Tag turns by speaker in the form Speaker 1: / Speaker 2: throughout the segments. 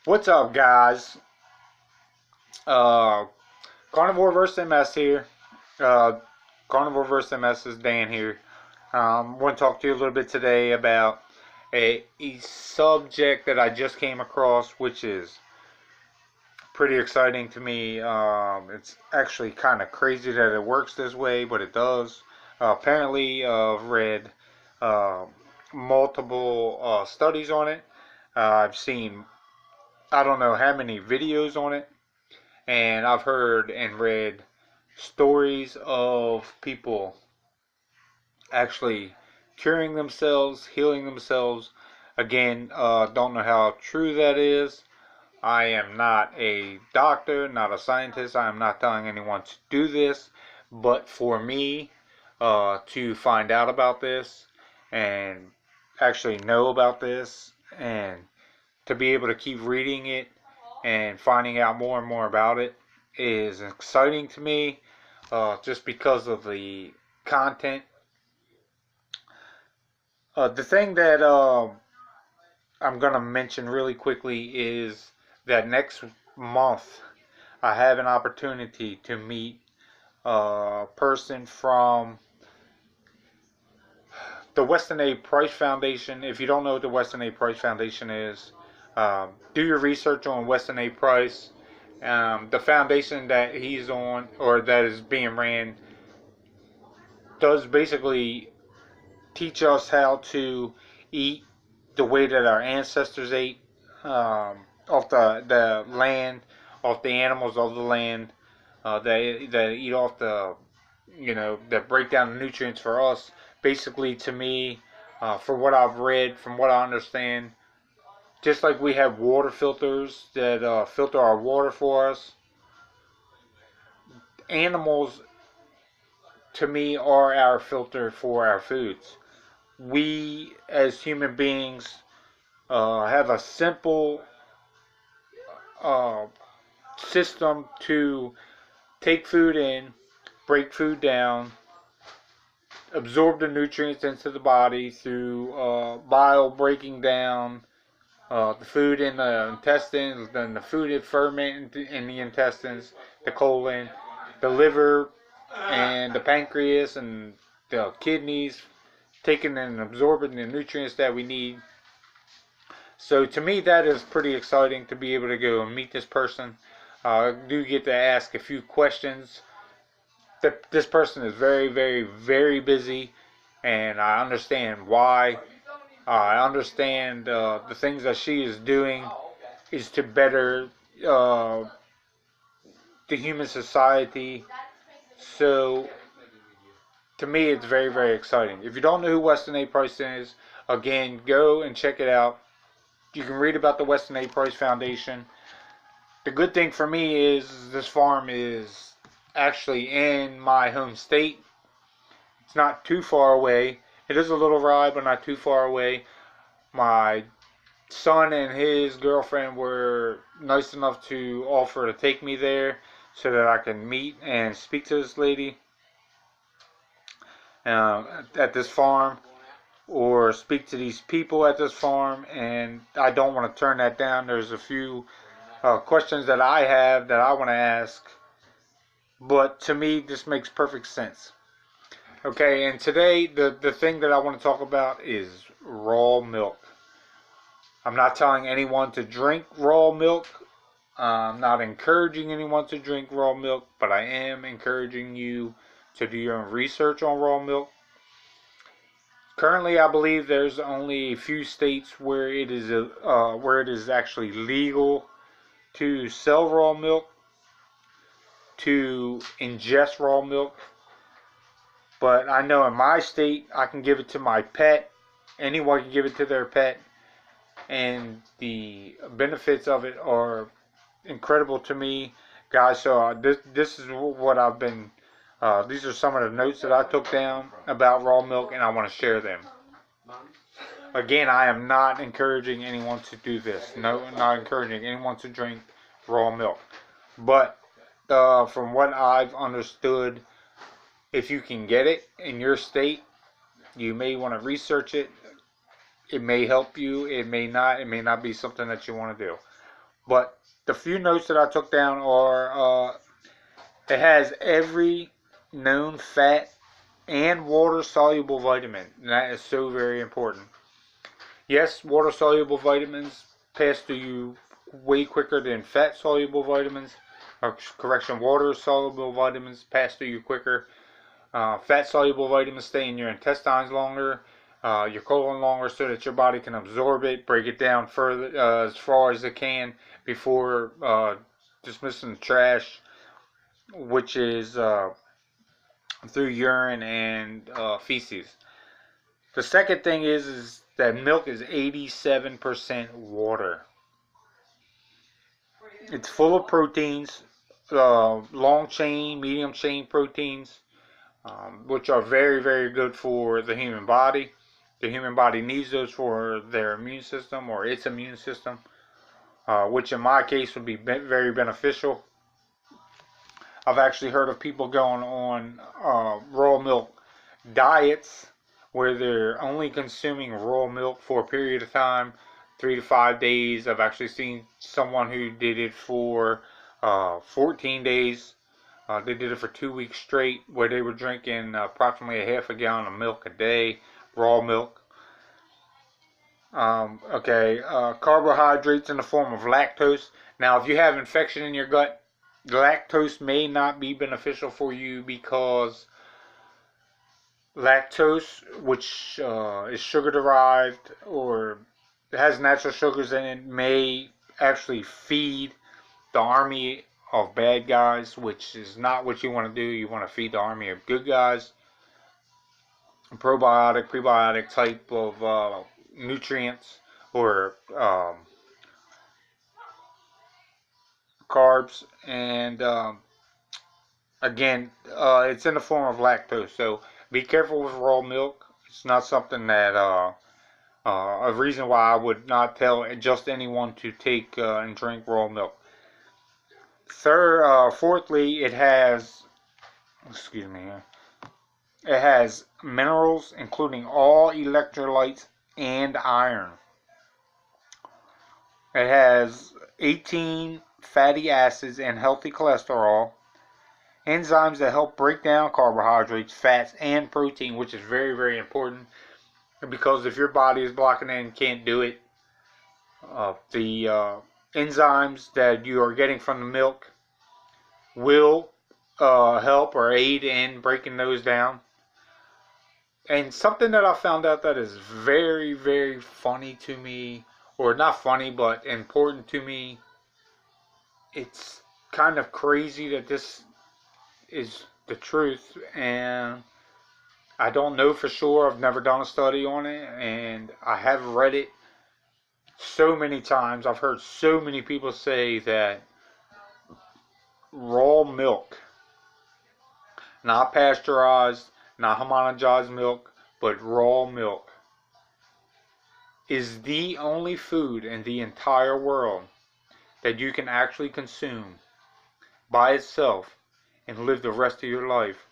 Speaker 1: What's up, guys? Uh, Carnivore vs. MS here. Uh, Carnivore vs. MS is Dan here. I want to talk to you a little bit today about a subject that I just came across, which is pretty exciting to me. It's actually kind of crazy that it works this way, but it does. Apparently, I've read uh, multiple studies on it. I've seen I don't know how many videos on it, and I've heard and read stories of people actually curing themselves, healing themselves. Again, don't know how true that is. I am not a doctor, not a scientist. I am not telling anyone to do this. But for me to find out about this and actually know about this and to be able to keep reading it and finding out more and more about it is exciting to me, just because of the content. The thing that I'm going to mention really quickly is that next month I have an opportunity to meet a person from the Weston A. Price Foundation. If you don't know what the Weston A. Price Foundation is, do your research on Weston A. Price. The foundation that he's on, or that is being ran, does basically teach us how to eat the way that our ancestors ate, off the land, off the animals of the land, that eat off that break down the nutrients for us. Basically, to me, for what I've read, from what I understand, just like we have water filters that filter our water for us, animals, to me, are our filter for our foods. We, as human beings, have a simple uh, system to take food in, break food down, absorb the nutrients into the body through bile breaking down the food in the intestines, then the food is fermented in the intestines, the colon, the liver, and the pancreas, and the kidneys, taking and absorbing the nutrients that we need. So to me, that is pretty exciting to be able to go and meet this person. I do get to ask a few questions. This person is very, very, very busy, and I understand why. I understand the things that she is doing is to better uh, the human society. So to me, it's very, very exciting. If you don't know who Weston A. Price is, again, go and check it out. You can read about the Weston A. Price Foundation. The good thing for me is this farm is actually in my home state. It's not too far away. It is a little ride, but not too far away. My son and his girlfriend were nice enough to offer to take me there so that I can meet and speak to this lady at this farm, or speak to these people at this farm, and I don't want to turn that down. There's a few questions that I have that I want to ask, but to me, this makes perfect sense. Okay, and today, the thing that I want to talk about is raw milk. I'm not telling anyone to drink raw milk. I'm not encouraging anyone to drink raw milk, but I am encouraging you to do your own research on raw milk. Currently, I believe there's only a few states where it is actually legal to sell raw milk, to ingest raw milk. But I know in my state, I can give it to my pet. Anyone can give it to their pet, and the benefits of it are incredible to me, guys. So this is what I've been. These are some of the notes that I took down about raw milk, and I want to share them. Again, I am not encouraging anyone to do this. No, not encouraging anyone to drink raw milk. But from what I've understood, if you can get it in your state, you may want to research it. It may help you. It may not. It may not be something that you want to do. But the few notes that I took down are it has every known fat and water soluble vitamin. And that is so very important. Yes, water soluble vitamins pass through you way quicker than fat soluble vitamins. Or correction, water soluble vitamins pass through you quicker. Fat soluble vitamins stay in your intestines longer, your colon longer, so that your body can absorb it, break it down further as far as it can before dismissing the trash, which is through urine and feces. The second thing is that milk is 87% water. It's full of proteins, long chain, medium chain proteins, which are very, very good for the human body. The human body needs those for their immune system or its immune system, which in my case would be very beneficial. I've actually heard of people going on raw milk diets where they're only consuming raw milk for a period of time, 3 to 5 days. I've actually seen someone who did it for 14 days. They did it for 2 weeks straight, where they were drinking approximately a half a gallon of milk a day, raw milk. Carbohydrates in the form of lactose. Now, if you have infection in your gut, lactose may not be beneficial for you, because lactose, which is sugar derived or has natural sugars in it, may actually feed the army of bad guys, which is not what you want to do. You want to feed the army of good guys. Probiotic, prebiotic type of nutrients or carbs, and again, it's in the form of lactose. So be careful with raw milk. It's not something that a reason why I would not tell just anyone to take and drink raw milk. Fourthly, it has, excuse me here, it has minerals, including all electrolytes and iron. It has 18 fatty acids and healthy cholesterol, enzymes that help break down carbohydrates, fats, and protein, which is very, very important, because if your body is blocking it and can't do it, the enzymes that you are getting from the milk will help or aid in breaking those down. And something that I found out that is very, very funny to me, or not funny, but important to me, it's kind of crazy that this is the truth, and I don't know for sure. I've never done a study on it, and I have read it so many times. I've heard so many people say that raw milk, not pasteurized, not homogenized milk, but raw milk, is the only food in the entire world that you can actually consume by itself and live the rest of your life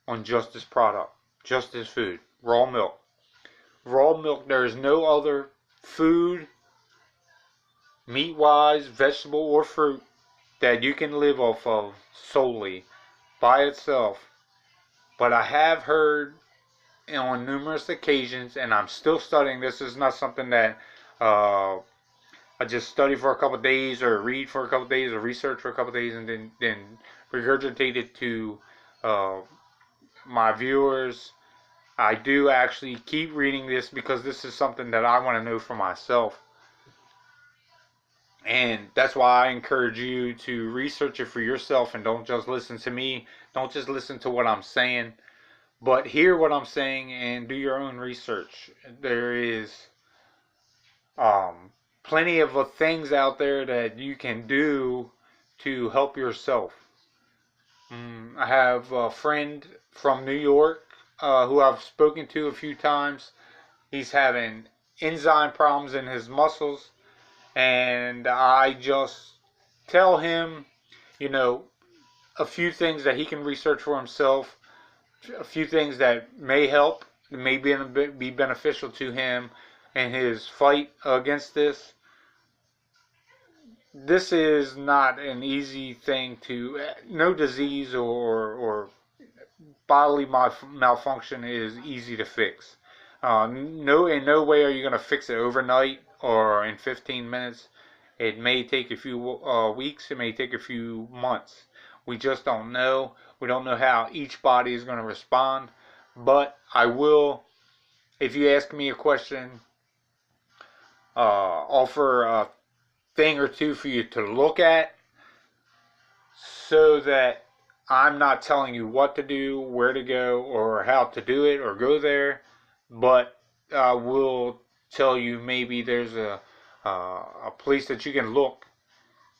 Speaker 1: on just this product, just this food, raw milk. Raw milk, there is no other food, meat-wise, vegetable, or fruit, that you can live off of solely by itself. But I have heard on numerous occasions, and I'm still studying. This is not something that I just study for a couple of days, or read for a couple of days, or research for a couple of days, and then regurgitate it to my viewers. I do actually keep reading this, because this is something that I want to know for myself. And that's why I encourage you to research it for yourself, and don't just listen to me. Don't just listen to what I'm saying, but hear what I'm saying and do your own research. There is plenty of things out there that you can do to help yourself. I have a friend from New York who I've spoken to a few times. He's having enzyme problems in his muscles, and I just tell him, a few things that he can research for himself, a few things that may help, may be beneficial to him in his fight against this. this is not an easy thing to, no disease or bodily malfunction is easy to fix. No, in no way are you going to fix it overnight or in 15 minutes. It may take a few weeks. It may take a few months. We just don't know. We don't know how each body is going to respond. But I will, if you ask me a question, offer a thing or two for you to look at so that I'm not telling you what to do, where to go, or how to do it, or go there, but I will tell you maybe there's a place that you can look,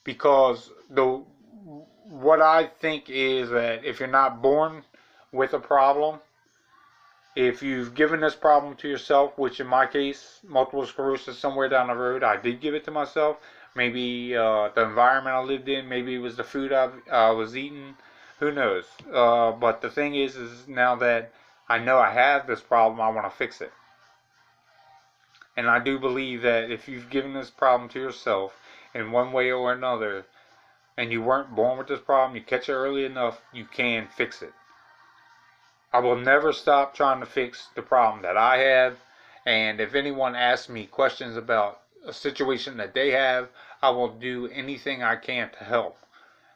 Speaker 1: because what I think is that if you're not born with a problem, if you've given this problem to yourself, which in my case, multiple sclerosis somewhere down the road, I did give it to myself. Maybe the environment I lived in, maybe it was the food I was eating, who knows. But the thing is now that I know I have this problem, I want to fix it. And I do believe that if you've given this problem to yourself in one way or another, and you weren't born with this problem, you catch it early enough, you can fix it. I will never stop trying to fix the problem that I have, and if anyone asks me questions about a situation that they have, I will do anything I can to help.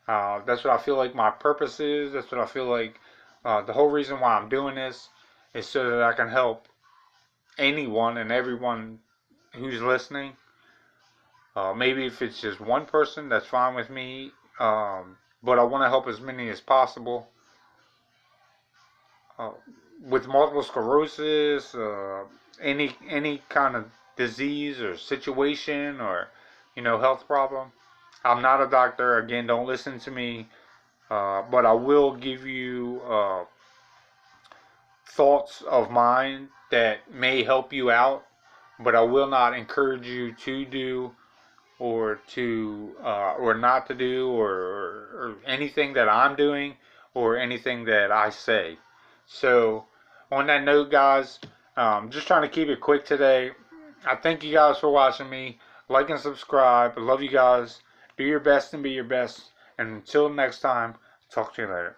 Speaker 1: That's what I feel like my purpose is. That's what I feel like the whole reason why I'm doing this is so that I can help anyone and everyone who's listening. Maybe if it's just one person, that's fine with me, but I want to help as many as possible. With multiple sclerosis, any kind of disease or situation or health problem. I'm not a doctor. Again, don't listen to me, but I will give you thoughts of mine that may help you out. But I will not encourage you to do or not to do or anything that I'm doing or anything that I say. So, on that note, guys, just trying to keep it quick today. I thank you guys for watching me. Like and subscribe. I love you guys. Do your best and be your best. And until next time, talk to you later.